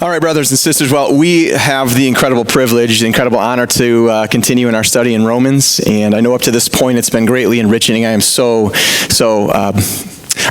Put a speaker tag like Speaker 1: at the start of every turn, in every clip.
Speaker 1: All right, brothers and sisters, well, we have the incredible privilege, the incredible honor to continue in our study in Romans, and I know up to this point it's been greatly enriching. I am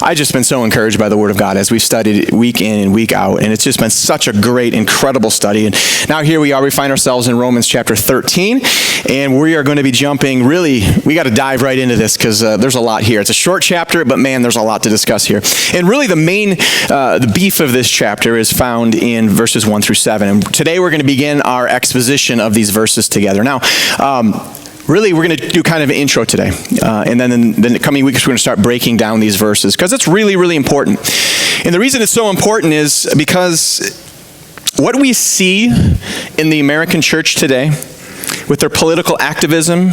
Speaker 1: I've just been so encouraged by the Word of God as we've studied it week in and week out, and it's just been such a great, incredible study. And now here we are, we find ourselves in Romans chapter 13, and we are going to be jumping, we got to dive right into this because there's a lot here. It's a short chapter, but man, there's a lot to discuss here. And really the beef of this chapter is found in verses 1 through 7. And today we're going to begin our exposition of these verses together. Now, really, we're going to do kind of an intro today, and then in the coming weeks, we're going to start breaking down these verses, because it's really, really important. And the reason it's so important is because what we see in the American church today, with their political activism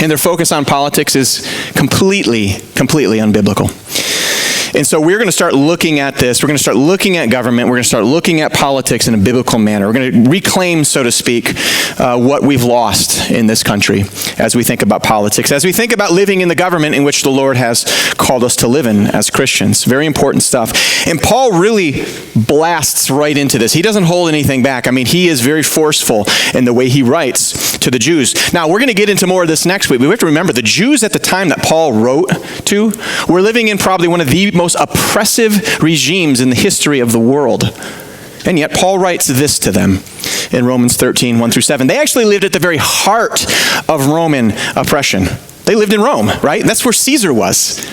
Speaker 1: and their focus on politics, is completely unbiblical. And so we're going to start looking at this. We're going to start looking at government. We're going to start looking at politics in a biblical manner. We're going to reclaim, so to speak, what we've lost in this country as we think about politics, as we think about living in the government in which the Lord has called us to live in as Christians. Very important stuff. And Paul really blasts right into this. He doesn't hold anything back. I mean, he is very forceful in the way he writes to the Jews. Now, we're going to get into more of this next week. We have to remember the Jews at the time that Paul wrote to were living in probably one of the most oppressive regimes in the history of the world. And yet Paul writes this to them in Romans 13, 1 through 7. They actually lived at the very heart of Roman oppression. They lived in Rome, right? That's where Caesar was.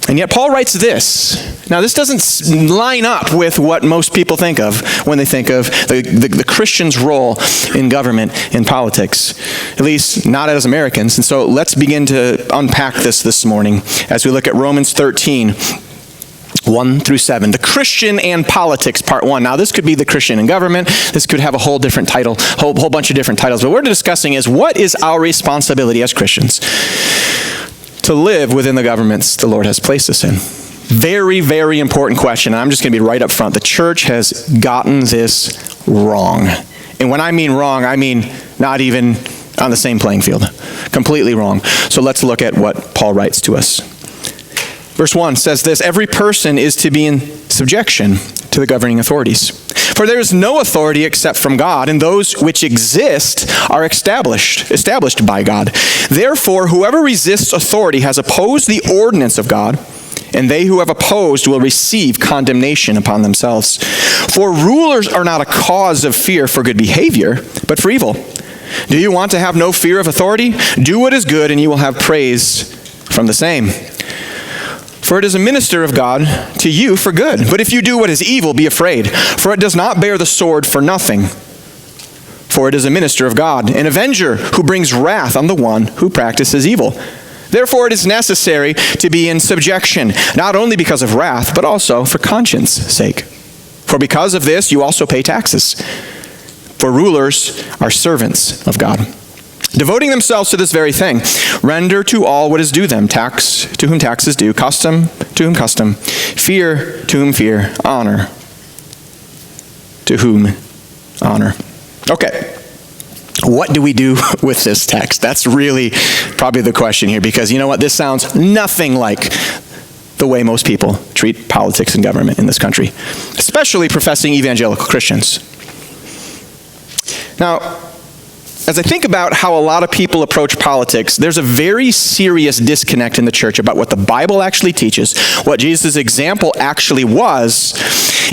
Speaker 1: And yet Paul writes this. Now, this doesn't line up with what most people think of when they think of the Christian's role in government and politics, at least not as Americans. And so let's begin to unpack this morning as we look at Romans 13, 1 through 7. The Christian and Politics, part 1. Now, this could be the Christian and government. This could have a whole different title, whole bunch of different titles. But what we're discussing is, what is our responsibility as Christians to live within the governments the Lord has placed us in? Very, very important question. And I'm just going to be right up front. The church has gotten this wrong. And when I mean wrong, I mean not even on the same playing field. Completely wrong. So let's look at what Paul writes to us. Verse 1 says this: every person is to be in subjection to the governing authorities. For there is no authority except from God, and those which exist are established by God. Therefore, whoever resists authority has opposed the ordinance of God, and they who have opposed will receive condemnation upon themselves. For rulers are not a cause of fear for good behavior, but for evil. Do you want to have no fear of authority? Do what is good, and you will have praise from the same. For it is a minister of God to you for good. But if you do what is evil, be afraid, for it does not bear the sword for nothing. For it is a minister of God, an avenger who brings wrath on the one who practices evil. Therefore it is necessary to be in subjection, not only because of wrath, but also for conscience' sake. For because of this you also pay taxes. For rulers are servants of God, devoting themselves to this very thing. Render to all what is due them: tax to whom tax is due, custom to whom custom, fear to whom fear, honor to whom honor. Okay, what do we do with this text? That's really probably the question here, because you know what? This sounds nothing like the way most people treat politics and government in this country, especially professing evangelical Christians. Now, as I think about how a lot of people approach politics, there's a very serious disconnect in the church about what the Bible actually teaches, what Jesus' example actually was,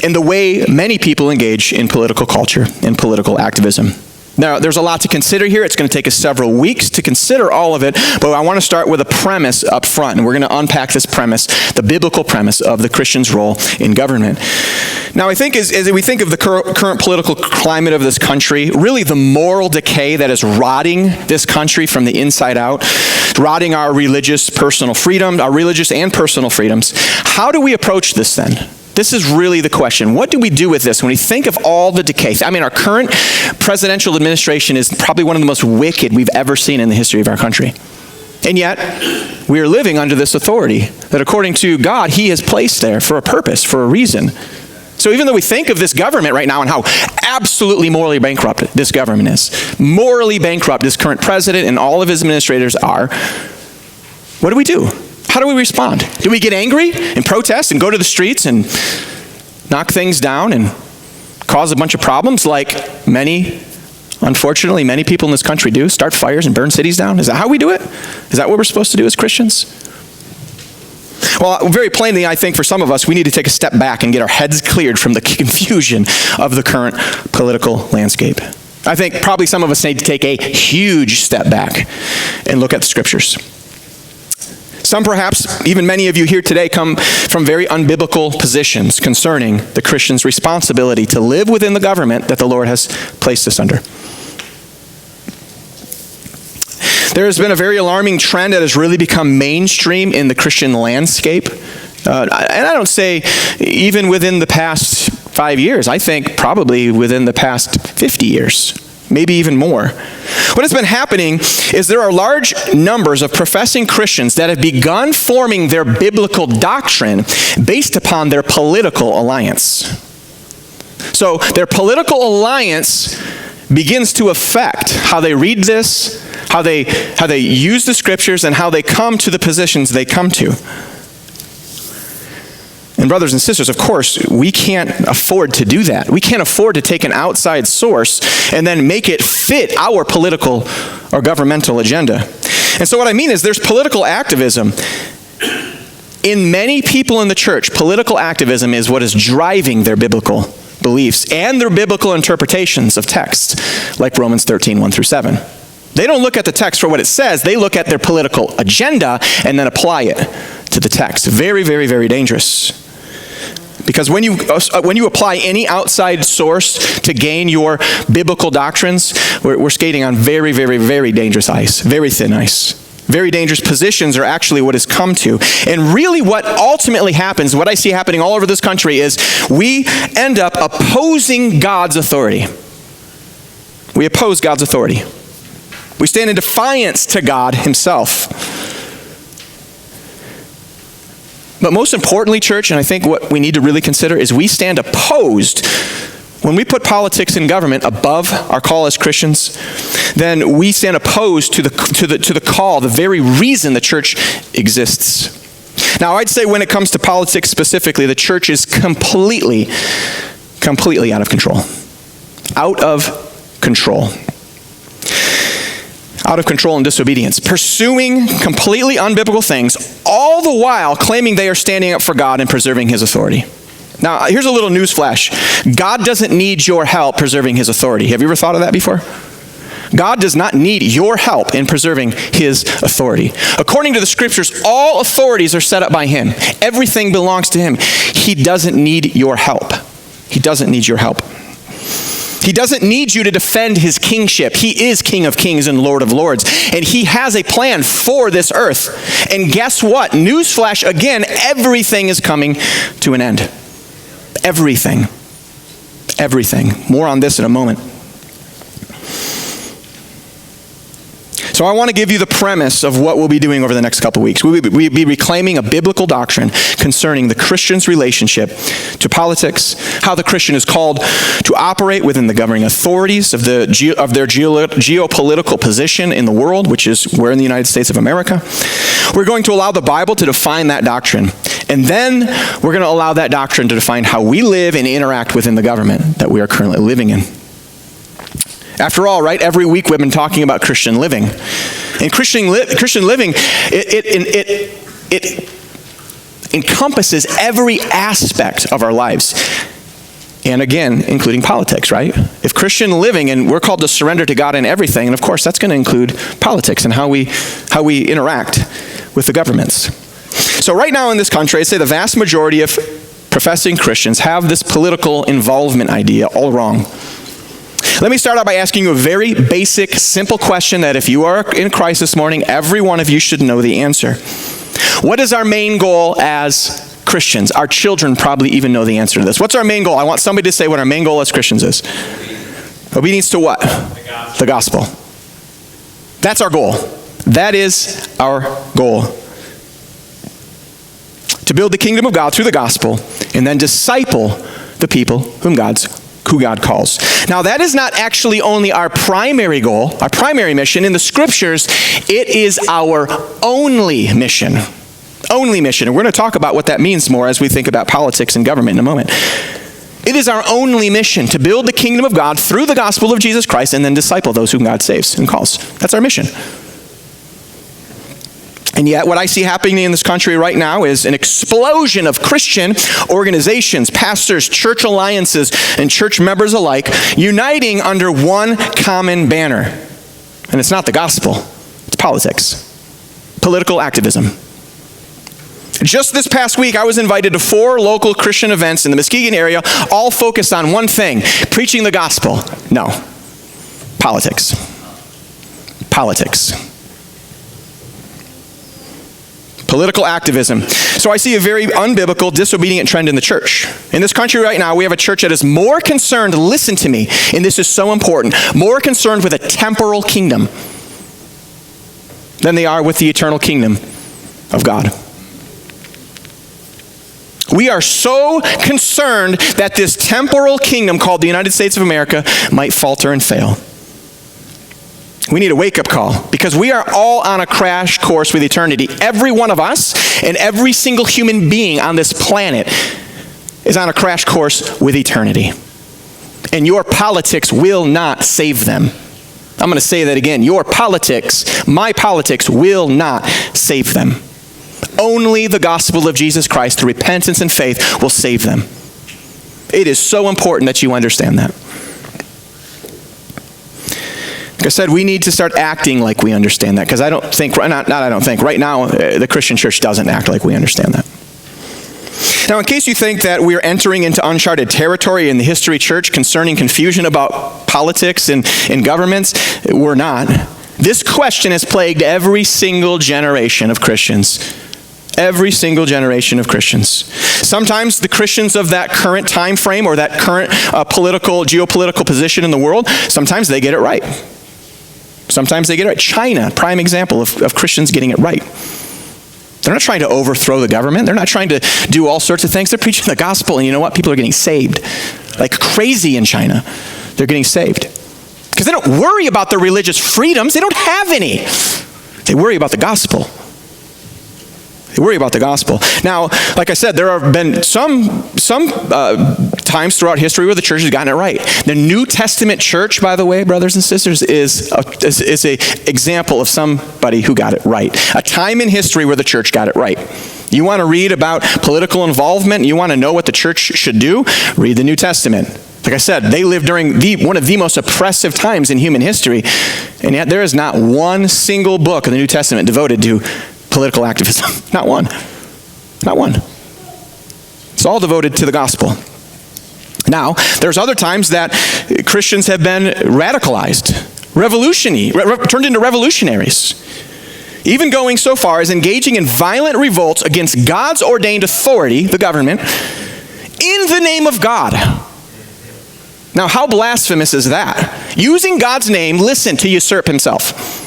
Speaker 1: and the way many people engage in political culture and political activism. Now, there's a lot to consider here. It's going to take us several weeks to consider all of it, but I want to start with a premise up front, and we're going to unpack this premise, the biblical premise of the Christian's role in government. Now, I think as we think of the current political climate of this country, really the moral decay that is rotting this country from the inside out, rotting our religious and personal freedoms, how do we approach this then? This is really the question. What do we do with this when we think of all the decay? I mean, our current presidential administration is probably one of the most wicked we've ever seen in the history of our country. And yet, we are living under this authority that according to God, He has placed there for a purpose, for a reason. So even though we think of this government right now and how absolutely morally bankrupt this government is, morally bankrupt this current president and all of his administrators are, what do? How do we respond? Do we get angry and protest and go to the streets and knock things down and cause a bunch of problems like unfortunately, many people in this country do, start fires and burn cities down? Is that how we do it? Is that what we're supposed to do as Christians? Well, very plainly, I think for some of us, we need to take a step back and get our heads cleared from the confusion of the current political landscape. I think probably some of us need to take a huge step back and look at the scriptures. Some, perhaps, even many of you here today, come from very unbiblical positions concerning the Christian's responsibility to live within the government that the Lord has placed us under. There has been a very alarming trend that has really become mainstream in the Christian landscape. And I don't say even within the past 5 years. I think probably within the past 50 years, maybe even more. What has been happening is there are large numbers of professing Christians that have begun forming their biblical doctrine based upon their political alliance. So their political alliance begins to affect how they read this, how they use the scriptures, and how they come to the positions they come to. And brothers and sisters, of course, we can't afford to do that. We can't afford to take an outside source and then make it fit our political or governmental agenda. And so what I mean is there's political activism. In many people in the church, political activism is what is driving their biblical beliefs and their biblical interpretations of texts, like Romans 13, 1 through 7. They don't look at the text for what it says. They look at their political agenda and then apply it to the text. Very, very, very dangerous. Because when you apply any outside source to gain your biblical doctrines, we're skating on very, very, very dangerous ice, very thin ice. Very dangerous positions are actually what has come to. And really what ultimately happens, what I see happening all over this country, is we end up opposing God's authority. We oppose God's authority. We stand in defiance to God himself. But most importantly, church, and I think what we need to really consider is we stand opposed. When we put politics and government above our call as Christians, then we stand opposed to the call, the very reason the church exists. Now, I'd say when it comes to politics specifically, the church is completely out of control. Out of control. Out of control and disobedience, pursuing completely unbiblical things, all the while claiming they are standing up for God and preserving his authority. Now, here's a little news flash. God doesn't need your help preserving his authority. Have you ever thought of that before? God does not need your help in preserving his authority. According to the scriptures, all authorities are set up by him. Everything belongs to him. He doesn't need your help. He doesn't need your help. He doesn't need you to defend his kingship. He is King of Kings and Lord of Lords. And he has a plan for this earth. And guess what? Newsflash again, everything is coming to an end. Everything. Everything. More on this in a moment. So I want to give you the premise of what we'll be doing over the next couple weeks. We'll be reclaiming a biblical doctrine concerning the Christian's relationship to politics, how the Christian is called to operate within the governing authorities of their geopolitical position in the world, which is we're in the United States of America. We're going to allow the Bible to define that doctrine. And then we're going to allow that doctrine to define how we live and interact within the government that we are currently living in. After all, right, every week we've been talking about Christian living. And Christian living, it encompasses every aspect of our lives. And again, including politics, right? If Christian living, and we're called to surrender to God in everything, and of course that's going to include politics and how we interact with the governments. So right now in this country, I'd say the vast majority of professing Christians have this political involvement idea all wrong. Let me start out by asking you a very basic, simple question that if you are in Christ this morning, every one of you should know the answer. What is our main goal as Christians? Our children probably even know the answer to this. What's our main goal? I want somebody to say what our main goal as Christians is. Obedience to what? The gospel. That's our goal. That is our goal. To build the kingdom of God through the gospel and then disciple the people who God calls. Now that is not actually only our primary goal, our primary mission. In the scriptures, it is our only mission. Only mission. And we're going to talk about what that means more as we think about politics and government in a moment. It is our only mission to build the kingdom of God through the gospel of Jesus Christ and then disciple those whom God saves and calls. That's our mission. And yet what I see happening in this country right now is an explosion of Christian organizations, pastors, church alliances, and church members alike uniting under one common banner. And it's not the gospel, it's politics, political activism. Just this past week, I was invited to 4 local Christian events in the Muskegon area, all focused on one thing, preaching the gospel. No, politics. Politics. Political activism. So I see a very unbiblical, disobedient trend in the church. In this country right now, we have a church that is more concerned, listen to me, and this is so important, more concerned with a temporal kingdom than they are with the eternal kingdom of God. We are so concerned that this temporal kingdom called the United States of America might falter and fail. We need a wake-up call because we are all on a crash course with eternity. Every one of us and every single human being on this planet is on a crash course with eternity. And your politics will not save them. I'm going to say that again. Your politics, my politics, will not save them. Only the gospel of Jesus Christ through repentance and faith will save them. It is so important that you understand that. Like I said, we need to start acting like we understand that, because right now the Christian church doesn't act like we understand that. Now, in case you think that we're entering into uncharted territory in the history church concerning confusion about politics and governments, we're not. This question has plagued every single generation of Christians. Every single generation of Christians. Sometimes the Christians of that current time frame or that current geopolitical position in the world, sometimes they get it right. Sometimes they get it right. China, prime example of Christians getting it right. They're not trying to overthrow the government. They're not trying to do all sorts of things. They're preaching the gospel, and you know what? People are getting saved. Like crazy in China. They're getting saved. Because they don't worry about their religious freedoms. They don't have any. They worry about the gospel. They worry about the gospel. Now, like I said, there have been some times throughout history where the church has gotten it right. The New Testament church, by the way, brothers and sisters, is an example of somebody who got it right. A time in history where the church got it right. You want to read about political involvement, you want to know what the church should do, read the New Testament. Like I said, they lived during one of the most oppressive times in human history, and yet there is not one single book in the New Testament devoted to political activism. Not one. Not one. It's all devoted to the gospel. Now, there's other times that Christians have been radicalized, turned into revolutionaries, even going so far as engaging in violent revolts against God's ordained authority, the government, in the name of God. Now, how blasphemous is that? Using God's name, listen, to usurp himself.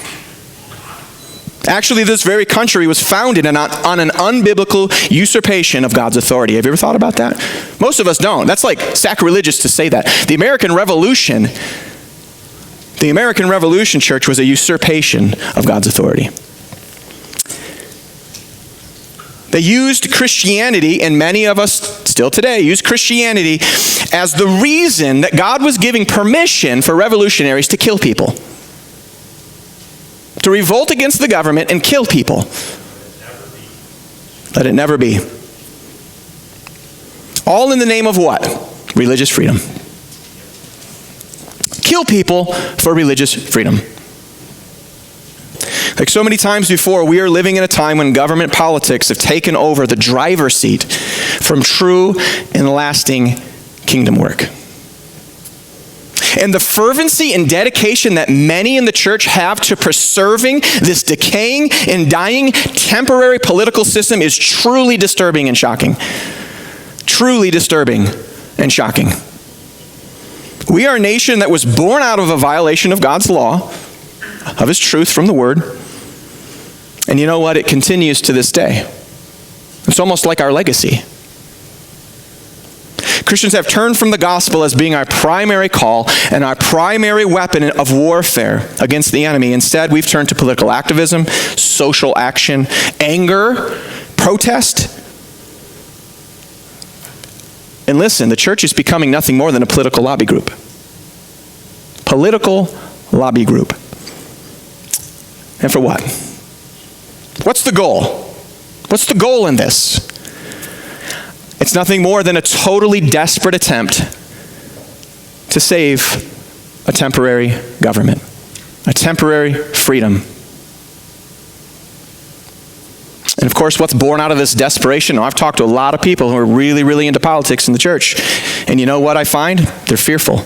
Speaker 1: Actually, this very country was founded on an unbiblical usurpation of God's authority. Have you ever thought about that? Most of us don't. That's like sacrilegious to say that. The American Revolution, church, was a usurpation of God's authority. They used Christianity, and many of us still today use Christianity as the reason that God was giving permission for revolutionaries to kill people. To revolt against the government and kill people. Let it never be. All in the name of what? Religious freedom. Kill people for religious freedom. Like so many times before, we are living in a time when government politics have taken over the driver's seat from true and lasting kingdom work. And the fervency and dedication that many in the church have to preserving this decaying and dying temporary political system is truly disturbing and shocking. Truly disturbing and shocking. We are a nation that was born out of a violation of God's law, of his truth from the word. And you know what? It continues to this day. It's almost like our legacy. Christians have turned from the gospel as being our primary call and our primary weapon of warfare against the enemy. Instead, we've turned to political activism, social action, anger, protest. And listen, the church is becoming nothing more than a political lobby group. Political lobby group. And for what? What's the goal? What's the goal in this? It's nothing more than a totally desperate attempt to save a temporary government, a temporary freedom. And of course, what's born out of this desperation? I've talked to a lot of people who are really, really into politics in the church. And you know what I find? They're fearful.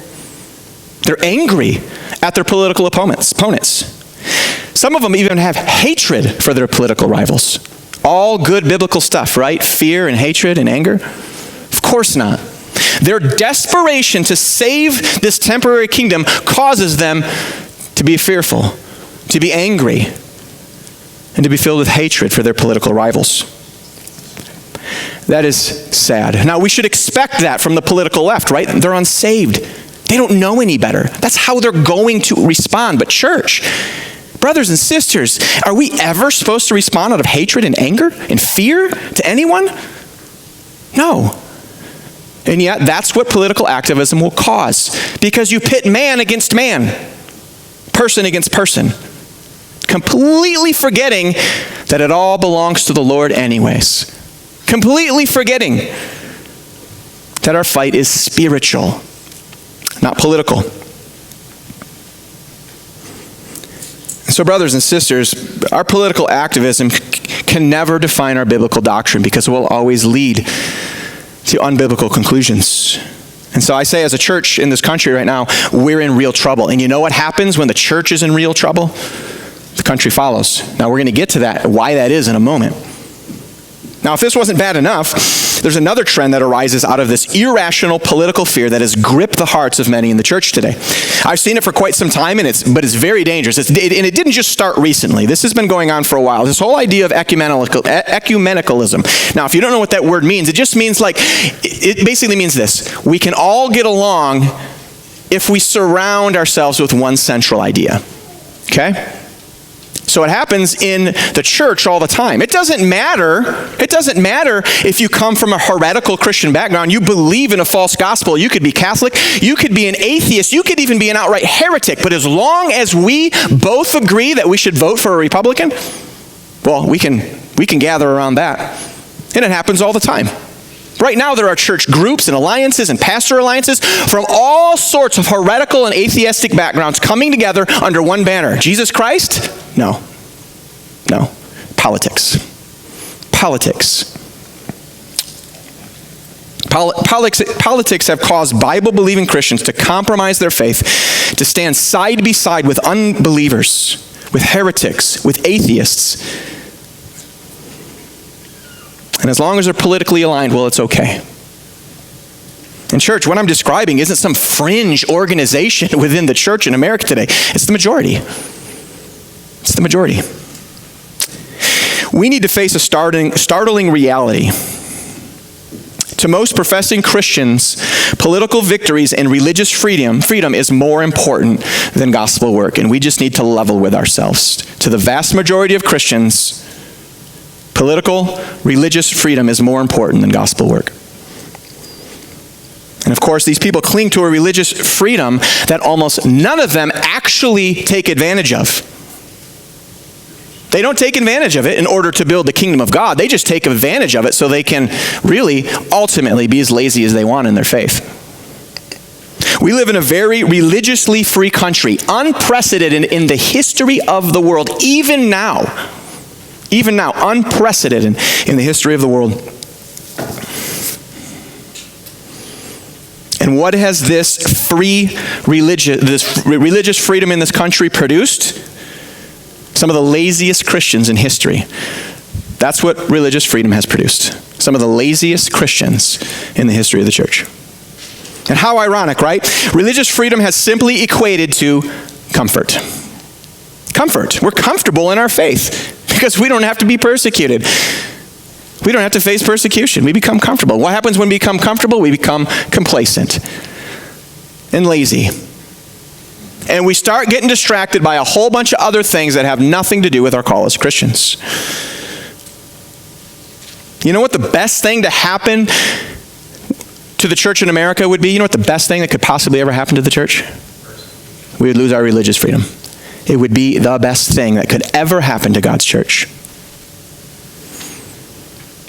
Speaker 1: They're angry at their political opponents. Some of them even have hatred for their political rivals. All good biblical stuff, right? Fear and hatred and anger? Of course not. Their desperation to save this temporary kingdom causes them to be fearful, to be angry, and to be filled with hatred for their political rivals. That is sad. Now, we should expect that from the political left, right? They're unsaved. They don't know any better. That's how they're going to respond. But church, brothers and sisters, are we ever supposed to respond out of hatred and anger and fear to anyone? No. And yet, that's what political activism will cause. Because you pit man against man, person against person, completely forgetting that it all belongs to the Lord anyways. Completely forgetting that our fight is spiritual, not political. So brothers and sisters, our political activism can never define our biblical doctrine because it will always lead to unbiblical conclusions. And so I say as a church in this country right now, we're in real trouble. And you know what happens when the church is in real trouble? The country follows. Now we're going to get to that, why that is in a moment. Now if this wasn't bad enough, there's another trend that arises out of this irrational political fear that has gripped the hearts of many in the church today. I've seen it for quite some time, but it's very dangerous. And it didn't just start recently. This has been going on for a while. This whole idea of ecumenicalism. Now, if you don't know what that word means, it just means it basically means this. We can all get along if we surround ourselves with one central idea. Okay? So it happens in the church all the time. It doesn't matter if you come from a heretical Christian background. You believe in a false gospel. You could be Catholic. You could be an atheist. You could even be an outright heretic. But as long as we both agree that we should vote for a Republican, well, we can gather around that. And it happens all the time. Right now there are church groups and alliances and pastor alliances from all sorts of heretical and atheistic backgrounds coming together under one banner. Jesus Christ? No. Politics. Politics have caused Bible-believing Christians to compromise their faith, to stand side by side with unbelievers, with heretics, with atheists. And as long as they're politically aligned, well, it's okay. And church, what I'm describing isn't some fringe organization within the church in America today. It's the majority. It's the majority. We need to face a startling reality. To most professing Christians, political victories and religious freedom is more important than gospel work. And we just need to level with ourselves. To the vast majority of Christians, political, religious freedom is more important than gospel work. And of course, these people cling to a religious freedom that almost none of them actually take advantage of. They don't take advantage of it in order to build the kingdom of God. They just take advantage of it so they can really ultimately be as lazy as they want in their faith. We live in a very religiously free country, unprecedented in the history of the world, even now, unprecedented in the history of the world. And what has this religious freedom in this country produced? Some of the laziest Christians in history. That's what religious freedom has produced. Some of the laziest Christians in the history of the church. And how ironic, right? Religious freedom has simply equated to comfort. Comfort. We're comfortable in our faith because we don't have to be persecuted. We don't have to face persecution. We become comfortable. What happens when we become comfortable? We become complacent and lazy. And we start getting distracted by a whole bunch of other things that have nothing to do with our call as Christians. You know what the best thing to happen to the church in America would be, you know what the best thing that could possibly ever happen to the church? We would lose our religious freedom. It would be the best thing that could ever happen to God's church.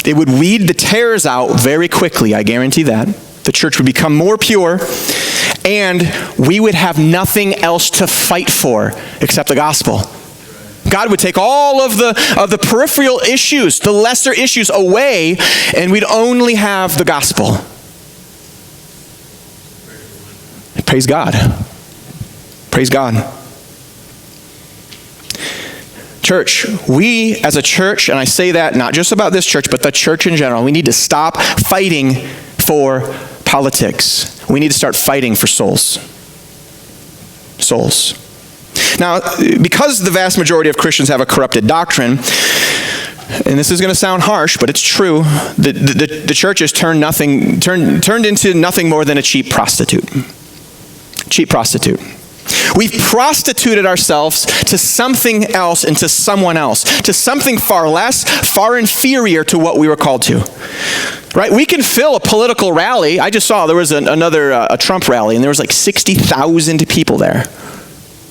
Speaker 1: It would weed the tares out very quickly, I guarantee that. The church would become more pure, and we would have nothing else to fight for except the gospel. God would take all of the peripheral issues, the lesser issues away, and we'd only have the gospel. Praise God. Praise God. Church, we as a church, and I say that not just about this church, but the church in general, we need to stop fighting for politics. We need to start fighting for souls. Souls. Now, because the vast majority of Christians have a corrupted doctrine, and this is going to sound harsh, but it's true, the church has turned into nothing more than a cheap prostitute. Cheap prostitute. We've prostituted ourselves to something else and to someone else, to something far less, far inferior to what we were called to. Right? We can fill a political rally. I just saw there was another Trump rally, and there was like 60,000 people there.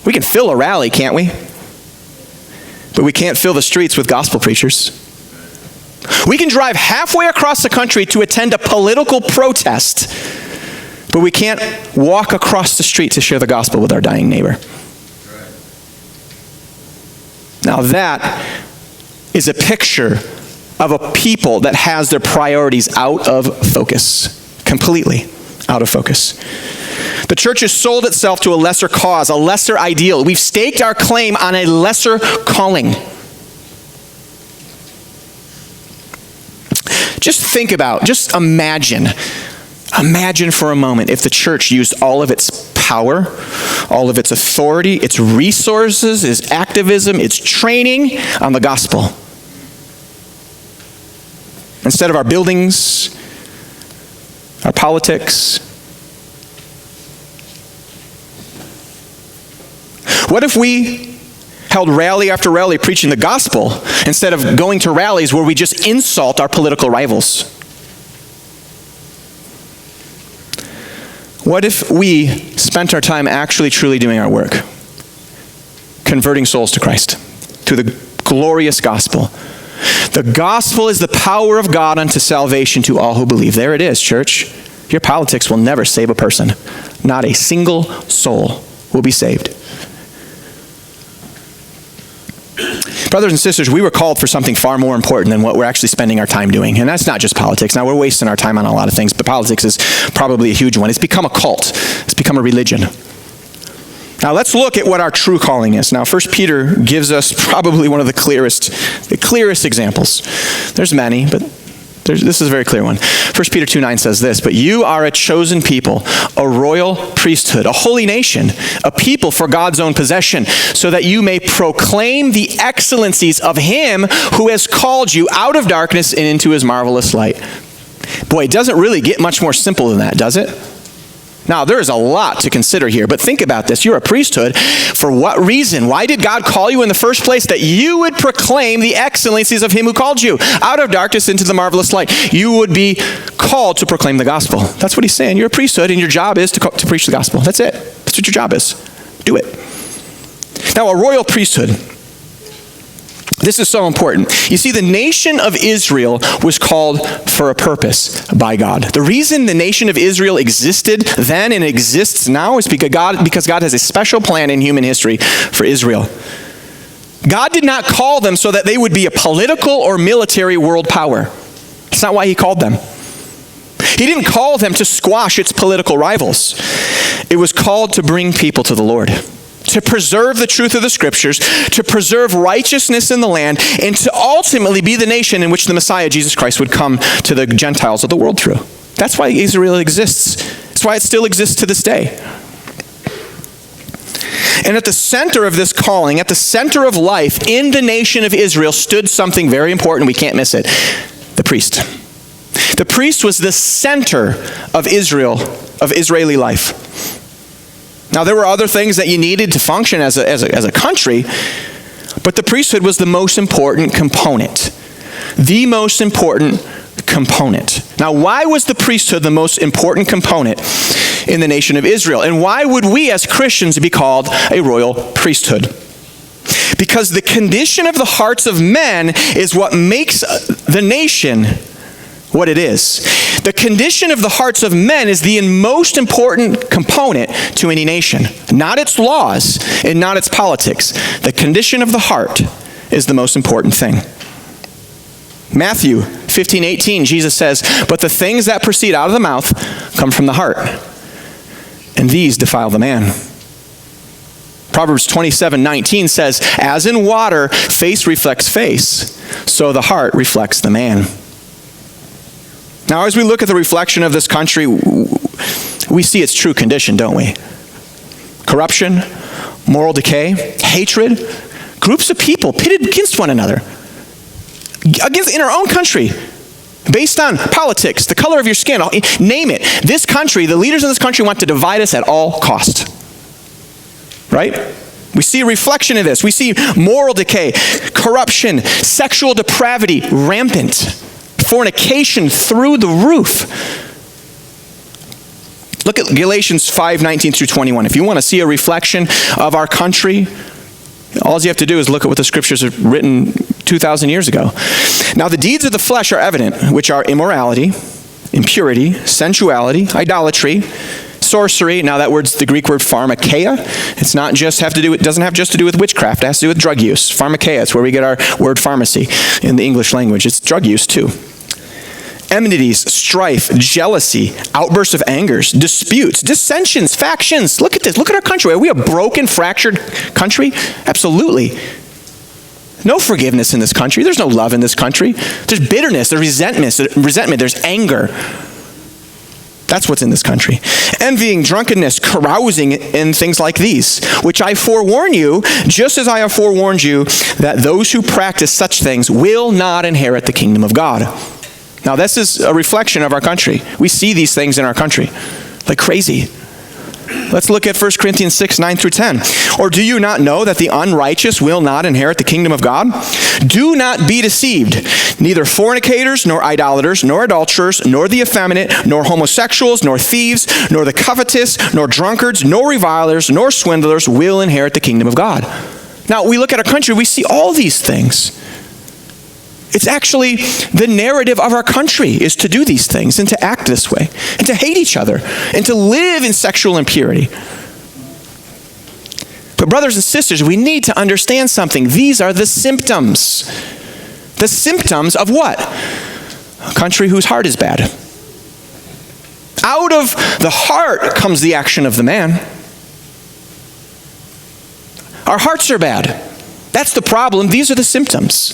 Speaker 1: We can fill a rally, can't we? But we can't fill the streets with gospel preachers. We can drive halfway across the country to attend a political protest, but we can't walk across the street to share the gospel with our dying neighbor. Now that is a picture of a people that has their priorities out of focus, completely out of focus. The church has sold itself to a lesser cause, a lesser ideal. We've staked our claim on a lesser calling. Just imagine for a moment if the church used all of its power, all of its authority, its resources, its activism, its training on the gospel. Instead of our buildings, our politics. What if we held rally after rally preaching the gospel instead of going to rallies where we just insult our political rivals? What if we spent our time actually truly doing our work? Converting souls to Christ through the glorious gospel. The gospel is the power of God unto salvation to all who believe. There it is, church. Your politics will never save a person. Not a single soul will be saved. Brothers and sisters, we were called for something far more important than what we're actually spending our time doing. And that's not just politics. Now, we're wasting our time on a lot of things, but politics is probably a huge one. It's become a cult. It's become a religion. Now, let's look at what our true calling is. Now, 1 Peter gives us probably one of the clearest examples. There's many, but this is a very clear one. 1 Peter 2:9 says this, "But you are a chosen people, a royal priesthood, a holy nation, a people for God's own possession, so that you may proclaim the excellencies of him who has called you out of darkness and into his marvelous light." Boy, it doesn't really get much more simple than that, does it? Now, there is a lot to consider here, but think about this. You're a priesthood. For what reason? Why did God call you in the first place? That you would proclaim the excellencies of him who called you out of darkness into the marvelous light. You would be called to proclaim the gospel. That's what he's saying. You're a priesthood, and your job is to preach the gospel. That's it. That's what your job is. Do it. Now, a royal priesthood. This is so important. You see, the nation of Israel was called for a purpose by God. The reason the nation of Israel existed then and exists now is because God has a special plan in human history for Israel. God did not call them so that they would be a political or military world power. That's not why he called them. He didn't call them to squash its political rivals. It was called to bring people to the Lord, to preserve the truth of the scriptures, to preserve righteousness in the land, and to ultimately be the nation in which the Messiah, Jesus Christ, would come to the Gentiles of the world through. That's why Israel exists. That's why it still exists to this day. And at the center of this calling, at the center of life in the nation of Israel stood something very important. We can't miss it. The priest. The priest was the center of Israel, of Israeli life. Now, there were other things that you needed to function as a country, but the priesthood was the most important component. The most important component. Now, why was the priesthood the most important component in the nation of Israel? And why would we as Christians be called a royal priesthood? Because the condition of the hearts of men is what makes the nation what it is. The condition of the hearts of men is the most important component to any nation. Not its laws and not its politics. The condition of the heart is the most important thing. Matthew 15:18, Jesus says, "But the things that proceed out of the mouth come from the heart, and these defile the man." Proverbs 27:19 says, "As in water, face reflects face, so the heart reflects the man." Now, as we look at the reflection of this country, we see its true condition, don't we? Corruption, moral decay, hatred, groups of people pitted against one another, in our own country, based on politics, the color of your skin, name it. This country, the leaders of this country want to divide us at all costs. Right? We see a reflection of this. We see moral decay, corruption, sexual depravity rampant, fornication through the roof. Look at Galatians 5:19 through 21. If you want to see a reflection of our country, all you have to do is look at what the scriptures have written 2,000 years ago. "Now the deeds of the flesh are evident, which are immorality, impurity, sensuality, idolatry, sorcery." Now that word's the Greek word pharmakeia. It's not just it doesn't have just to do with witchcraft. It has to do with drug use. Pharmakeia, it's where we get our word pharmacy in the English language. It's drug use too. Enmities, strife, jealousy, outbursts of angers, disputes, dissensions, factions. Look at this. Look at our country. Are we a broken, fractured country? Absolutely. No forgiveness in this country. There's no love in this country. There's bitterness, there's resentment, there's anger. That's what's in this country. Envying, drunkenness, carousing, and things like these, which I forewarn you, just as I have forewarned you, that those who practice such things will not inherit the kingdom of God. Now, this is a reflection of our country. We see these things in our country like crazy. Let's look at 1 Corinthians 6:9 through 10. "Or do you not know that the unrighteous will not inherit the kingdom of God? Do not be deceived. Neither fornicators, nor idolaters, nor adulterers, nor the effeminate, nor homosexuals, nor thieves, nor the covetous, nor drunkards, nor revilers, nor swindlers will inherit the kingdom of God." Now, we look at our country, we see all these things. It's actually the narrative of our country is to do these things and to act this way and to hate each other and to live in sexual impurity. But brothers and sisters, we need to understand something. These are the symptoms. The symptoms of what? A country whose heart is bad. Out of the heart comes the action of the man. Our hearts are bad. That's the problem. These are the symptoms.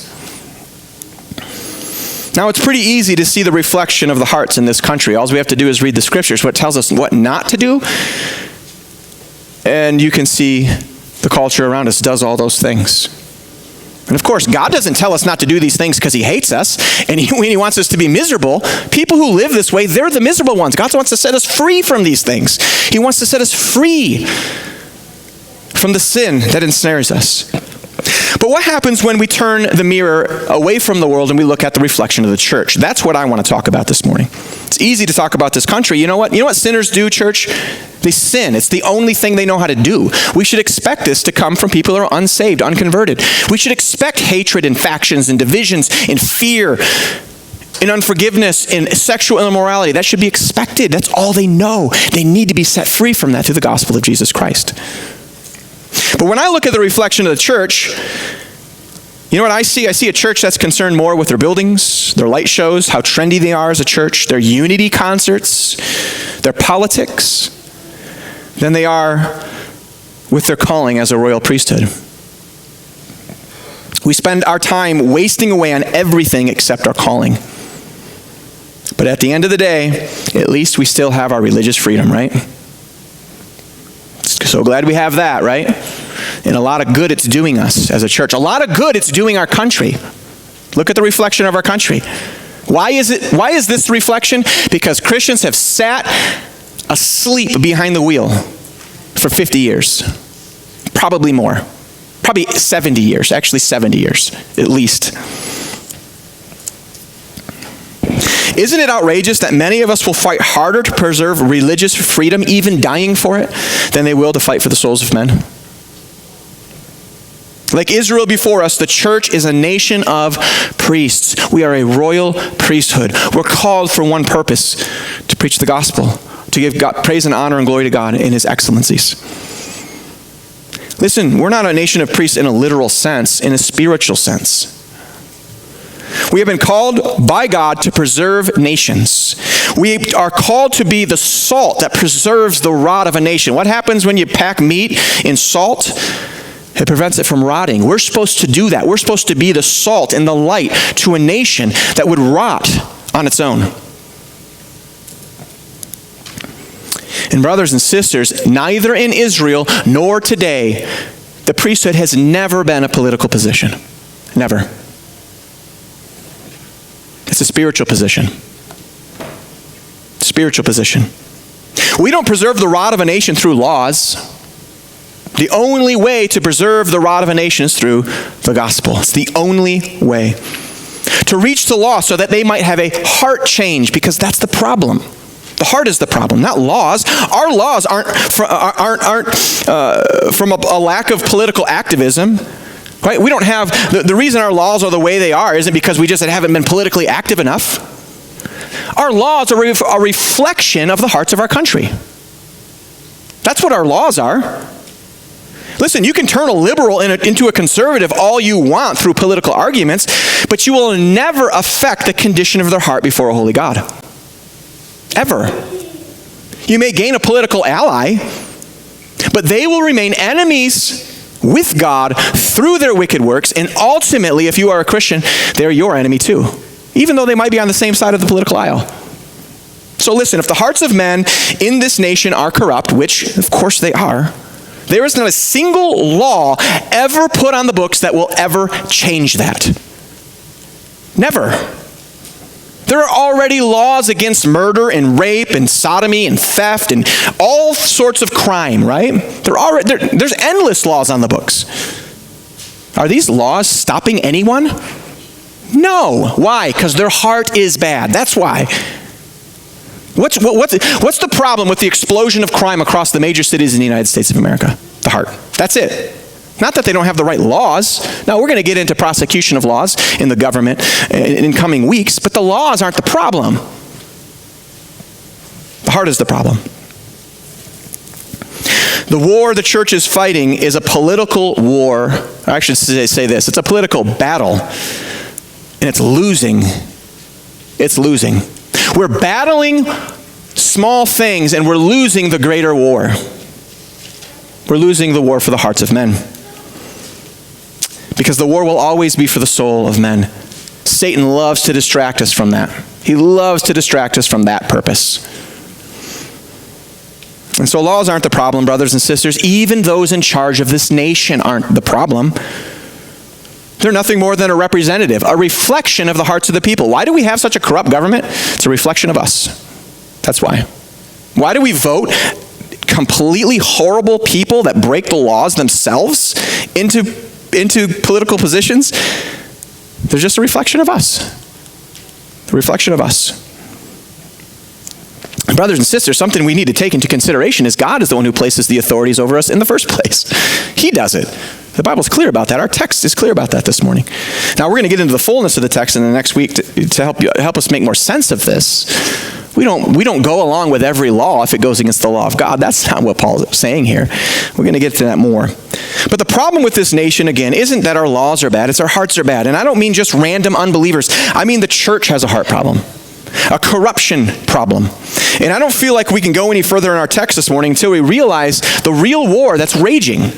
Speaker 1: Now, it's pretty easy to see the reflection of the hearts in this country. All we have to do is read the scriptures, what tells us what not to do. And you can see the culture around us does all those things. And of course, God doesn't tell us not to do these things because he hates us and he wants us to be miserable. People who live this way, they're the miserable ones. God wants to set us free from these things. He wants to set us free from the sin that ensnares us. But what happens when we turn the mirror away from the world and we look at the reflection of the church? That's what I want to talk about this morning. It's easy to talk about this country. You know what? You know what sinners do, church? They sin. It's the only thing they know how to do. We should expect this to come from people who are unsaved, unconverted. We should expect hatred and factions and divisions and fear and unforgiveness and sexual immorality. That should be expected. That's all they know. They need to be set free from that through the gospel of Jesus Christ. But when I look at the reflection of the church, you know what I see? I see a church that's concerned more with their buildings, their light shows, how trendy they are as a church, their unity concerts, their politics, than they are with their calling as a royal priesthood. We spend our time wasting away on everything except our calling. But at the end of the day, at least we still have our religious freedom, right? So glad we have that, right? And a lot of good it's doing us as a church. A lot of good it's doing our country. Look at the reflection of our country. Why is this reflection? Because Christians have sat asleep behind the wheel for 50 years. Probably more. Probably 70 years. Actually 70 years, at least. Isn't it outrageous that many of us will fight harder to preserve religious freedom, even dying for it, than they will to fight for the souls of men? Like Israel before us, the church is a nation of priests. We are a royal priesthood. We're called for one purpose, to preach the gospel, to give God praise and honor and glory to God in his excellencies. Listen, we're not a nation of priests in a literal sense, in a spiritual sense. We have been called by God to preserve nations. We are called to be the salt that preserves the rot of a nation. What happens when you pack meat in salt? It prevents it from rotting. We're supposed to do that. We're supposed to be the salt and the light to a nation that would rot on its own. And brothers and sisters, neither in Israel nor today, the priesthood has never been a political position. Never. It's a spiritual position. Spiritual position. We don't preserve the rot of a nation through laws. The only way to preserve the rot of a nation is through the gospel. It's the only way. To reach the lost so that they might have a heart change, because that's the problem. The heart is the problem, not laws. Our laws aren't from a lack of political activism. Right? We don't have, the reason our laws are the way they are isn't because we just haven't been politically active enough. Our laws are a reflection of the hearts of our country. That's what our laws are. Listen, you can turn a liberal into a conservative all you want through political arguments, but you will never affect the condition of their heart before a holy God. Ever. You may gain a political ally, but they will remain enemies with God through their wicked works, and ultimately, if you are a Christian, they're your enemy too, even though they might be on the same side of the political aisle. So listen, if the hearts of men in this nation are corrupt, which of course they are, there is not a single law ever put on the books that will ever change that. Never. There are already laws against murder and rape and sodomy and theft and all sorts of crime, right? There's endless laws on the books. Are these laws stopping anyone? No. Why? Because their heart is bad. That's why. What's the problem with the explosion of crime across the major cities in the United States of America? The heart. That's it. Not that they don't have the right laws. Now, we're going to get into prosecution of laws in the government in coming weeks, but the laws aren't the problem. The heart is the problem. The war the church is fighting is a political war. I should say this. It's a political battle, and it's losing. It's losing. We're battling small things, and we're losing the greater war. We're losing the war for the hearts of men. Because the war will always be for the soul of men. Satan loves to distract us from that. He loves to distract us from that purpose. And so laws aren't the problem, brothers and sisters. Even those in charge of this nation aren't the problem. They're nothing more than a representative, a reflection of the hearts of the people. Why do we have such a corrupt government? It's a reflection of us. That's why. Why do we vote completely horrible people that break the laws themselves into political positions? They're just a reflection of us. A reflection of us. And brothers and sisters, something we need to take into consideration is God is the one who places the authorities over us in the first place. He does it. The Bible's clear about that. Our text is clear about that this morning. Now we're going to get into the fullness of the text in the next week to help us make more sense of this. We don't go along with every law if it goes against the law of God. That's not what Paul's saying here. We're going to get to that more. But the problem with this nation, again, isn't that our laws are bad. It's our hearts are bad. And I don't mean just random unbelievers. I mean the church has a heart problem. A corruption problem. And I don't feel like we can go any further in our text this morning until we realize the real war that's raging.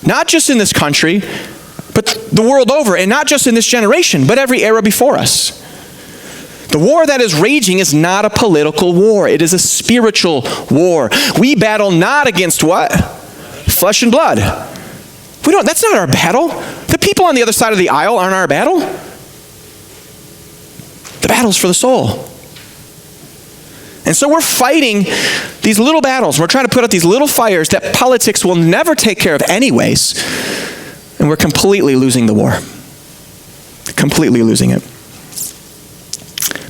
Speaker 1: Not just in this country, but the world over. And not just in this generation, but every era before us. The war that is raging is not a political war. It is a spiritual war. We battle not against what? Flesh and blood. That's not our battle. The people on the other side of the aisle aren't our battle. The battle's for the soul. And so we're fighting these little battles. We're trying to put out these little fires that politics will never take care of anyways. And we're completely losing the war. Completely losing it.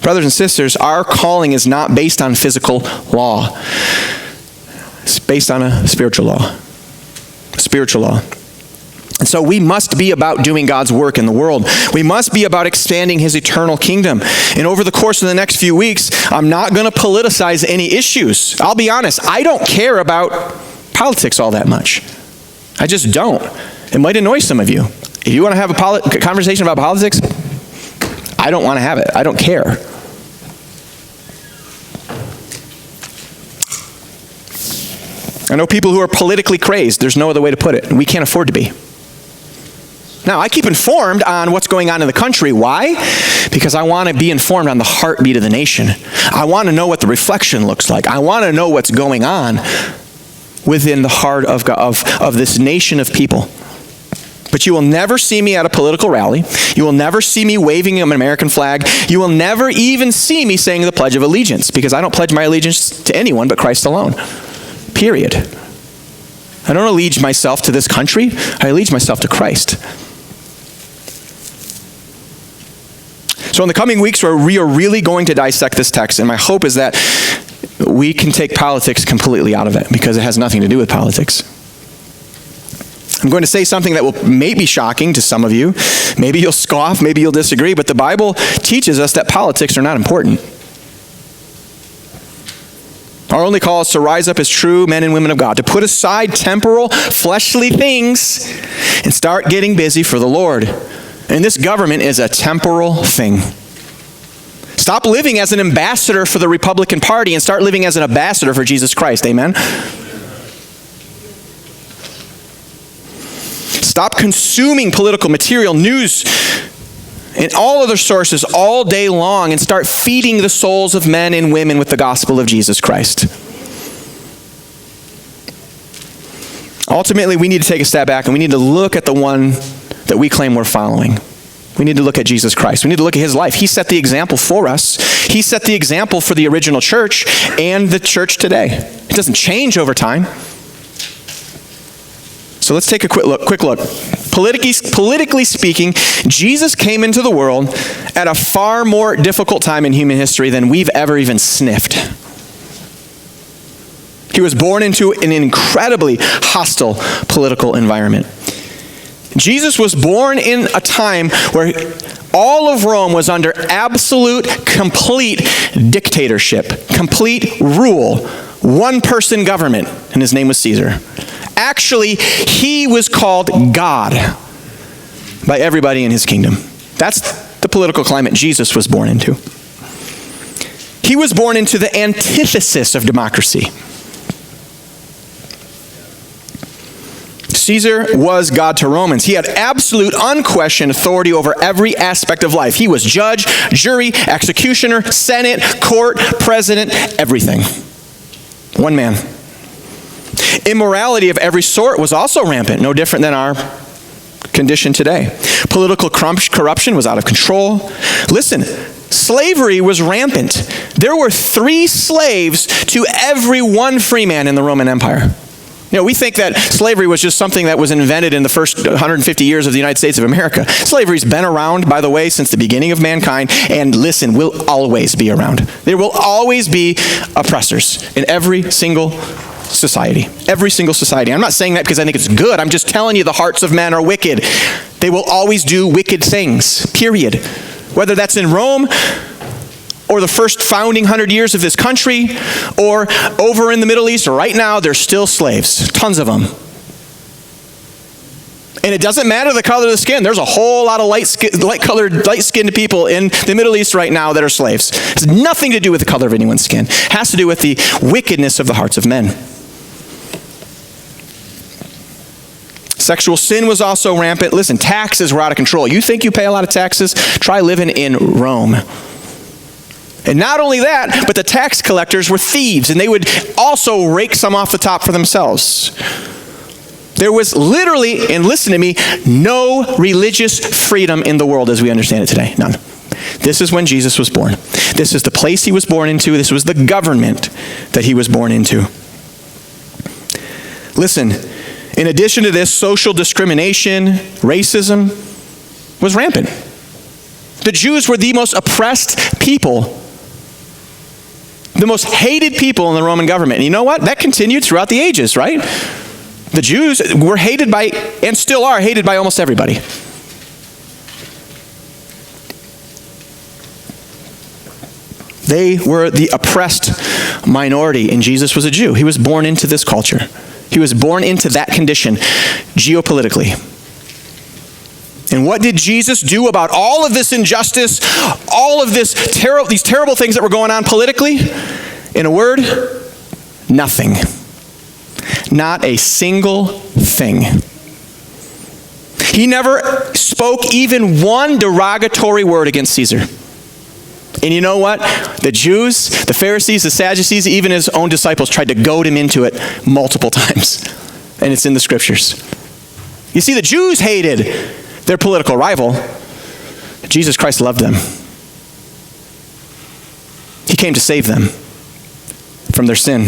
Speaker 1: Brothers and sisters, our calling is not based on physical law. It's based on a spiritual law. Spiritual law. And so we must be about doing God's work in the world. We must be about expanding his eternal kingdom. And over the course of the next few weeks, I'm not going to politicize any issues. I'll be honest, I don't care about politics all that much. I just don't. It might annoy some of you. If you want to have a conversation about politics, I don't want to have it. I don't care. I know people who are politically crazed. There's no other way to put it. We can't afford to be. Now, I keep informed on what's going on in the country. Why? Because I want to be informed on the heartbeat of the nation. I want to know what the reflection looks like. I want to know what's going on within the heart of God, of this nation of people. But you will never see me at a political rally. You will never see me waving an American flag. You will never even see me saying the Pledge of Allegiance, because I don't pledge my allegiance to anyone but Christ alone. Period. I don't allege myself to this country. I allege myself to Christ. So in the coming weeks, we are really going to dissect this text, and my hope is that we can take politics completely out of it, because it has nothing to do with politics. I'm going to say something that may be shocking to some of you. Maybe you'll scoff, maybe you'll disagree, but the Bible teaches us that politics are not important. Our only call is to rise up as true men and women of God, to put aside temporal, fleshly things and start getting busy for the Lord. And this government is a temporal thing. Stop living as an ambassador for the Republican Party and start living as an ambassador for Jesus Christ. Amen? Stop consuming political material, news, and all other sources all day long and start feeding the souls of men and women with the gospel of Jesus Christ. Ultimately, we need to take a step back and we need to look at the one that we claim we're following. We need to look at Jesus Christ. We need to look at his life. He set the example for us. He set the example for the original church and the church today. It doesn't change over time. So let's take a quick look. Politically speaking, Jesus came into the world at a far more difficult time in human history than we've ever even sniffed. He was born into an incredibly hostile political environment. Jesus was born in a time where all of Rome was under absolute, complete dictatorship, complete rule, one-person government, and his name was Caesar. Actually, he was called God by everybody in his kingdom. That's the political climate Jesus was born into. He was born into the antithesis of democracy. Caesar was God to Romans. He had absolute, unquestioned authority over every aspect of life. He was judge, jury, executioner, senate, court, president, everything. One man. Immorality of every sort was also rampant, no different than our condition today. Political corruption was out of control. Listen, slavery was rampant. There were 3 slaves to every one free man in the Roman Empire. You know, we think that slavery was just something that was invented in the first 150 years of the United States of America. Slavery's been around, by the way, since the beginning of mankind, and listen, will always be around. There will always be oppressors in every single society. Every single society. I'm not saying that because I think it's good. I'm just telling you the hearts of men are wicked. They will always do wicked things, period. Whether that's in Rome, or the first founding 100 years of this country, or over in the Middle East, right now, there's still slaves. Tons of them. And it doesn't matter the color of the skin. There's a whole lot of light-skinned people in the Middle East right now that are slaves. It has nothing to do with the color of anyone's skin. It has to do with the wickedness of the hearts of men. Sexual sin was also rampant. Listen, taxes were out of control. You think you pay a lot of taxes? Try living in Rome. And not only that, but the tax collectors were thieves, and they would also rake some off the top for themselves. There was literally, and listen to me, no religious freedom in the world as we understand it today. None. This is when Jesus was born. This is the place he was born into. This was the government that he was born into. Listen, in addition to this, social discrimination, racism was rampant. The Jews were the most oppressed people, the most hated people in the Roman government. And you know what? That continued throughout the ages, right? The Jews were hated by, and still are hated by almost everybody. They were the oppressed minority, and Jesus was a Jew. He was born into this culture. He was born into that condition geopolitically. And what did Jesus do about all of this injustice, all of these terrible things that were going on politically? In a word, nothing. Not a single thing. He never spoke even one derogatory word against Caesar. And you know what? The Jews, the Pharisees, the Sadducees, even his own disciples tried to goad him into it multiple times. And it's in the scriptures. You see, the Jews hated their political rival. Jesus Christ loved them. He came to save them from their sin.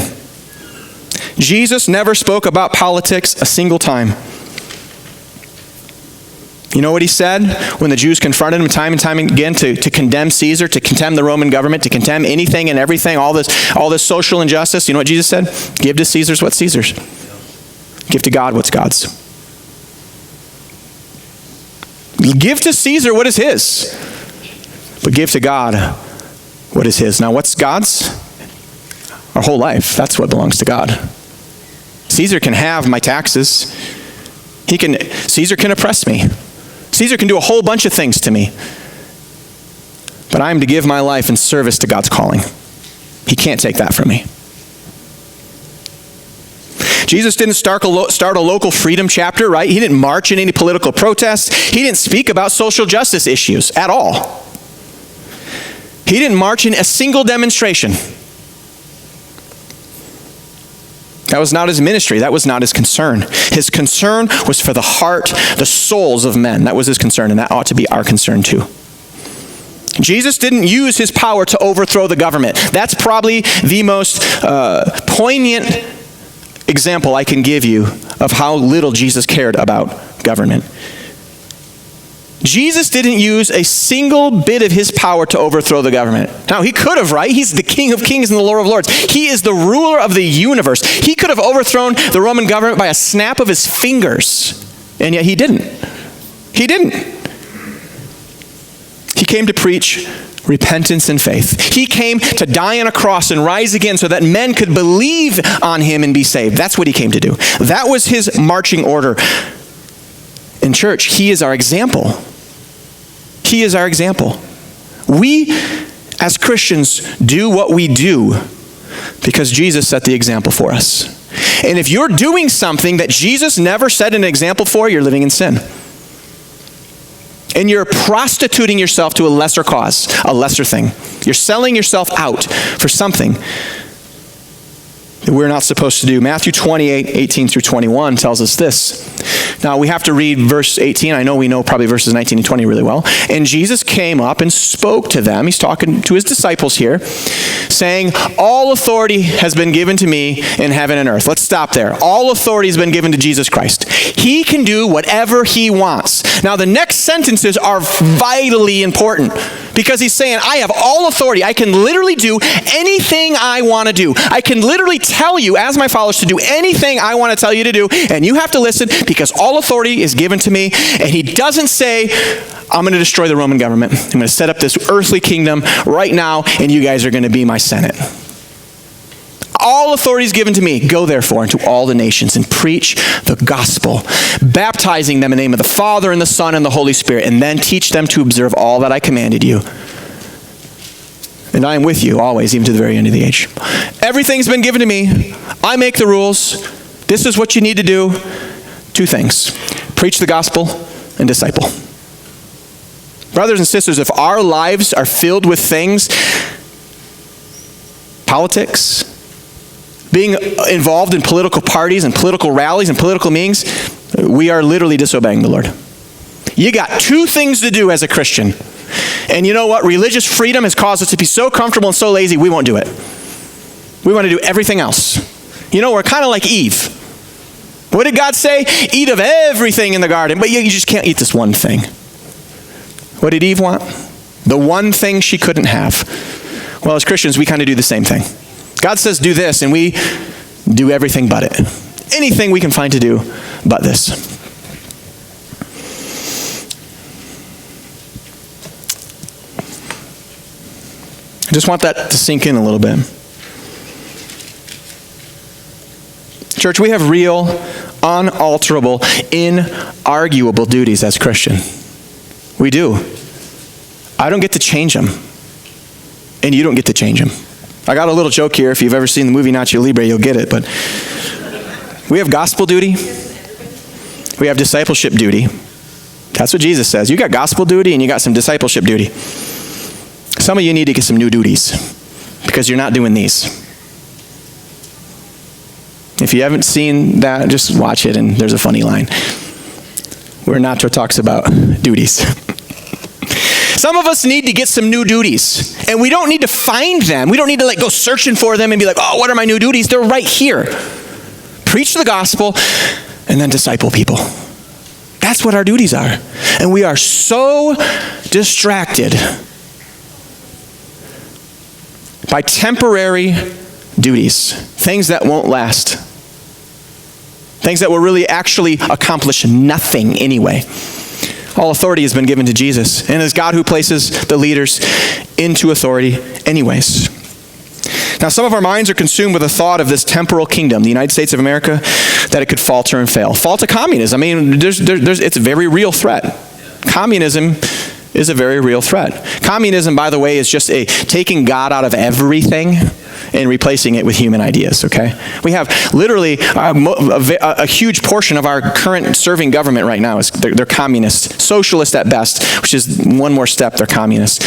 Speaker 1: Jesus never spoke about politics a single time. You know what he said when the Jews confronted him time and time again to condemn Caesar, to condemn the Roman government, to condemn anything and everything, all this social injustice? You know what Jesus said? Give to Caesar's what's Caesar's. Give to God what's God's. Give to Caesar what is his, but give to God what is his. Now, what's God's? Our whole life. That's what belongs to God. Caesar can have my taxes. Caesar can oppress me. Caesar can do a whole bunch of things to me. But I am to give my life in service to God's calling. He can't take that from me. Jesus didn't start a local freedom chapter, right? He didn't march in any political protests. He didn't speak about social justice issues at all. He didn't march in a single demonstration. That was not his ministry. That was not his concern. His concern was for the heart, the souls of men. That was his concern, and that ought to be our concern too. Jesus didn't use his power to overthrow the government. That's probably the most poignant example I can give you of how little Jesus cared about government. Jesus didn't use a single bit of his power to overthrow the government. Now, he could have, right? He's the King of Kings and the Lord of Lords. He is the ruler of the universe. He could have overthrown the Roman government by a snap of his fingers, and yet he didn't. He didn't. He came to preach repentance and faith. He came to die on a cross and rise again so that men could believe on him and be saved. That's what he came to do. That was his marching order. In church, he is our example. He is our example. We, as Christians, do what we do because Jesus set the example for us. And if you're doing something that Jesus never set an example for, you're living in sin. And you're prostituting yourself to a lesser cause, a lesser thing. You're selling yourself out for something that we're not supposed to do. Matthew 28, 18 through 21 tells us this. Now, we have to read verse 18. I know we know probably verses 19 and 20 really well. And Jesus came up and spoke to them. He's talking to his disciples here, saying, all authority has been given to me in heaven and earth. Let's stop there. All authority has been given to Jesus Christ. He can do whatever he wants. Now, the next sentences are vitally important because he's saying, I have all authority. I can literally do anything I want to do. I can literally tell you as my followers to do anything I want to tell you to do, and you have to listen because all authority is given to me. And he doesn't say, I'm going to destroy the Roman government. I'm going to set up this earthly kingdom right now, and you guys are going to be my Senate. All authority is given to me. Go therefore into all the nations and preach the gospel, baptizing them in the name of the Father and the Son and the Holy Spirit, and then teach them to observe all that I commanded you. And I am with you always, even to the very end of the age. Everything's been given to me. I make the rules. This is what you need to do. Two things. Preach the gospel and disciple. Brothers and sisters, if our lives are filled with things, politics, being involved in political parties and political rallies and political meetings, we are literally disobeying the Lord. You got two things to do as a Christian. And you know what? Religious freedom has caused us to be so comfortable and so lazy, we won't do it. We want to do everything else. You know, we're kind of like Eve. What did God say? Eat of everything in the garden, but you just can't eat this one thing. What did Eve want? The one thing she couldn't have. Well, as Christians, we kind of do the same thing. God says do this, and we do everything but it. Anything we can find to do but this. I just want that to sink in a little bit. Church, we have real, unalterable, inarguable duties as Christian. We do. I don't get to change them, and you don't get to change them. I got a little joke here. If you've ever seen the movie Nacho Libre, you'll get it. But we have gospel duty. We have discipleship duty. That's what Jesus says. You got gospel duty and you got some discipleship duty. Some of you need to get some new duties because you're not doing these. If you haven't seen that, just watch it, and there's a funny line where Nacho talks about duties. Some of us need to get some new duties, and we don't need to find them. We don't need to go searching for them and be like, oh, what are my new duties? They're right here. Preach the gospel and then disciple people. That's what our duties are. And we are so distracted by temporary duties, things that won't last, things that will really actually accomplish nothing anyway. All authority has been given to Jesus, and it's God who places the leaders into authority anyways. Now, some of our minds are consumed with the thought of this temporal kingdom, the United States of America, that it could falter and fail. Fall to communism. I mean, it's a very real threat. Communism is a very real threat. Communism, by the way, is just taking God out of everything and replacing it with human ideas, okay? We have literally a huge portion of our current serving government right now is they're communist, socialist at best, which is one more step, they're communist.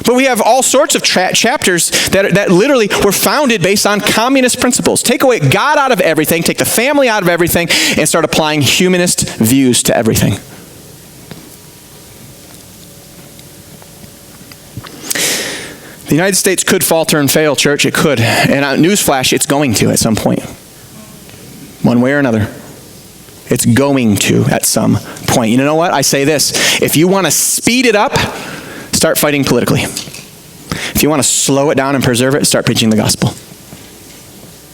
Speaker 1: But we have all sorts of chapters that literally were founded based on communist principles. Take away God out of everything, take the family out of everything, and start applying humanist views to everything. The United States could falter and fail, church. It could. And newsflash, it's going to at some point. One way or another. It's going to at some point. You know what? I say this. If you want to speed it up, start fighting politically. If you want to slow it down and preserve it, start preaching the gospel.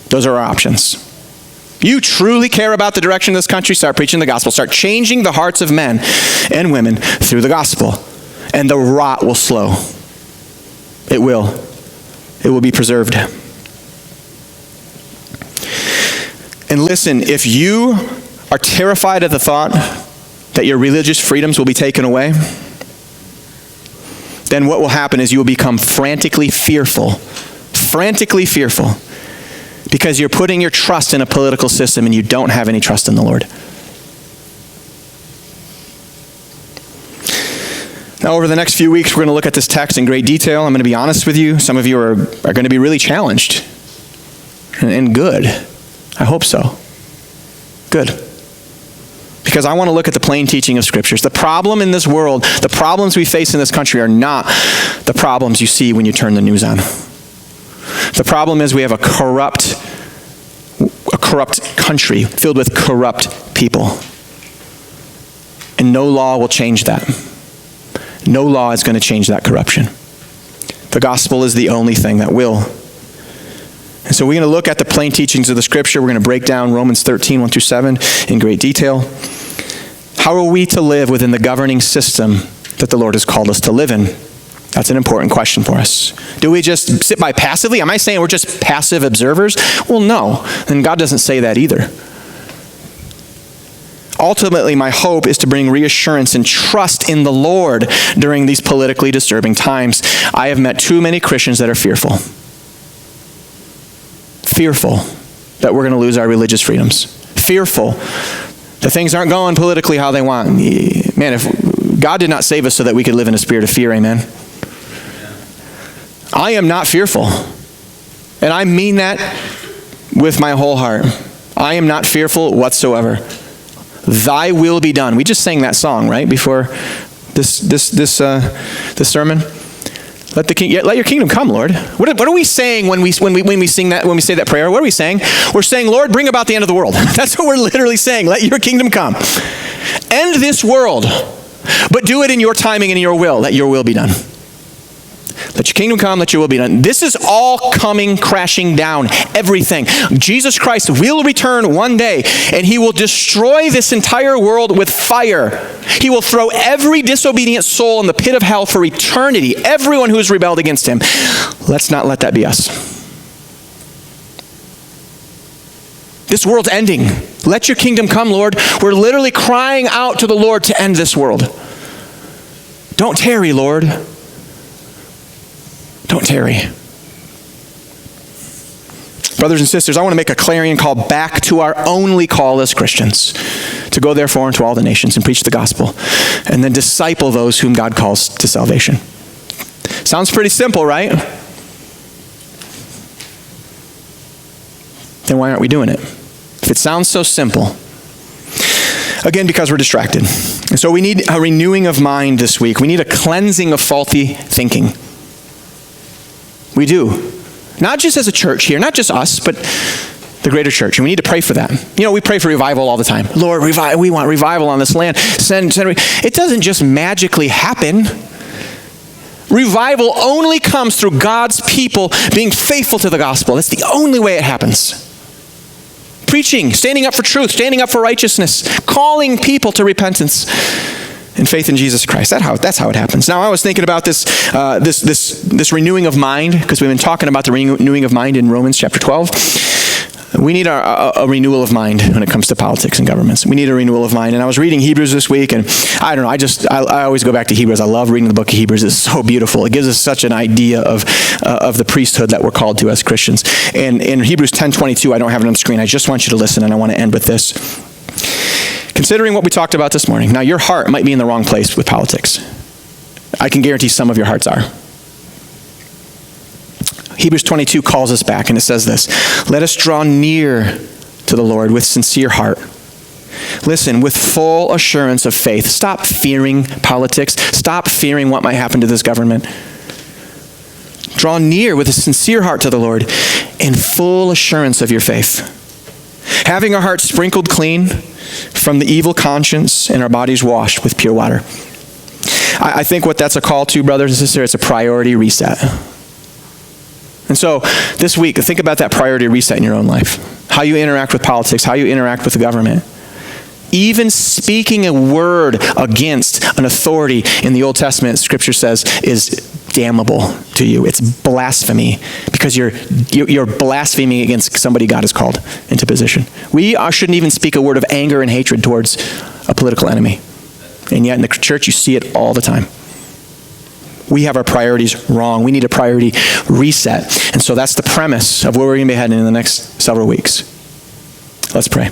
Speaker 1: Those are our options. You truly care about the direction of this country, start preaching the gospel. Start changing the hearts of men and women through the gospel. And the rot will slow. It will. It will be preserved. And listen, if you are terrified at the thought that your religious freedoms will be taken away, then what will happen is you will become frantically fearful, because you're putting your trust in a political system and you don't have any trust in the Lord. Now, over the next few weeks, we're going to look at this text in great detail. I'm going to be honest with you. Some of you are going to be really challenged. And good. I hope so. Good. Because I want to look at the plain teaching of Scriptures. The problem in this world, the problems we face in this country are not the problems you see when you turn the news on. The problem is we have a corrupt country filled with corrupt people. And no law will change that. No law is going to change that corruption. The gospel is the only thing that will. And so we're going to look at the plain teachings of the Scripture. We're going to break down Romans 13, 1 through 7 in great detail. How are we to live within the governing system that the Lord has called us to live in? That's an important question for us. Do we just sit by passively? Am I saying we're just passive observers? Well, no. And God doesn't say that either. Ultimately, my hope is to bring reassurance and trust in the Lord during these politically disturbing times. I have met too many Christians that are fearful. Fearful that we're going to lose our religious freedoms. Fearful that things aren't going politically how they want. Man, if God did not save us so that we could live in a spirit of fear, amen? I am not fearful. And I mean that with my whole heart. I am not fearful whatsoever. Thy will be done. We just sang that song, right, before this sermon. Let your kingdom come, Lord. What are we saying when we sing that, when we say that prayer? What are we saying? We're saying, Lord, bring about the end of the world. That's what we're literally saying. Let your kingdom come. End this world, but do it in your timing and in your will. Let your will be done. Let your kingdom come, let your will be done. This is all coming crashing down, everything. Jesus Christ will return one day, and he will destroy this entire world with fire. He will throw every disobedient soul in the pit of hell for eternity, everyone who has rebelled against him. Let's not let that be us. This world's ending. Let your kingdom come, Lord. We're literally crying out to the Lord to end this world. Don't tarry, Lord. Don't tarry. Brothers and sisters, I want to make a clarion call back to our only call as Christians, to go therefore into all the nations and preach the gospel, and then disciple those whom God calls to salvation. Sounds pretty simple, right? Then why aren't we doing it? If it sounds so simple, again, because we're distracted. And so we need a renewing of mind this week. We need a cleansing of faulty thinking. We do. Not just as a church here, not just us, but the greater church. And we need to pray for that. You know, we pray for revival all the time. Lord, we want revival on this land. Send. It doesn't just magically happen. Revival only comes through God's people being faithful to the gospel. That's the only way it happens. Preaching, standing up for truth, standing up for righteousness, calling people to repentance and faith in Jesus Christ. That's how it happens. Now, I was thinking about this renewing of mind, because we've been talking about the renewing of mind in Romans chapter 12. We need a renewal of mind when it comes to politics and governments. We need a renewal of mind. And I was reading Hebrews this week, and I don't know, I always go back to Hebrews. I love reading the book of Hebrews. It's so beautiful. It gives us such an idea of the priesthood that we're called to as Christians. And in Hebrews 10:22, I don't have it on the screen. I just want you to listen, and I want to end with this. Considering what we talked about this morning, now your heart might be in the wrong place with politics. I can guarantee some of your hearts are. Hebrews 22 calls us back, and it says this: let us draw near to the Lord with sincere heart. Listen, with full assurance of faith. Stop fearing politics. Stop fearing what might happen to this government. Draw near with a sincere heart to the Lord in full assurance of your faith. Having our hearts sprinkled clean from the evil conscience and our bodies washed with pure water. I think what that's a call to, brothers and sisters, it's a priority reset. And so this week, think about that priority reset in your own life. How you interact with politics, how you interact with the government. Even speaking a word against an authority in the Old Testament, Scripture says, is damnable to you. It's blasphemy, because you're blaspheming against somebody God has called into position. We shouldn't even speak a word of anger and hatred towards a political enemy. And yet in the church, you see it all the time. We have our priorities wrong. We need a priority reset. And so that's the premise of where we're going to be heading in the next several weeks. Let's pray.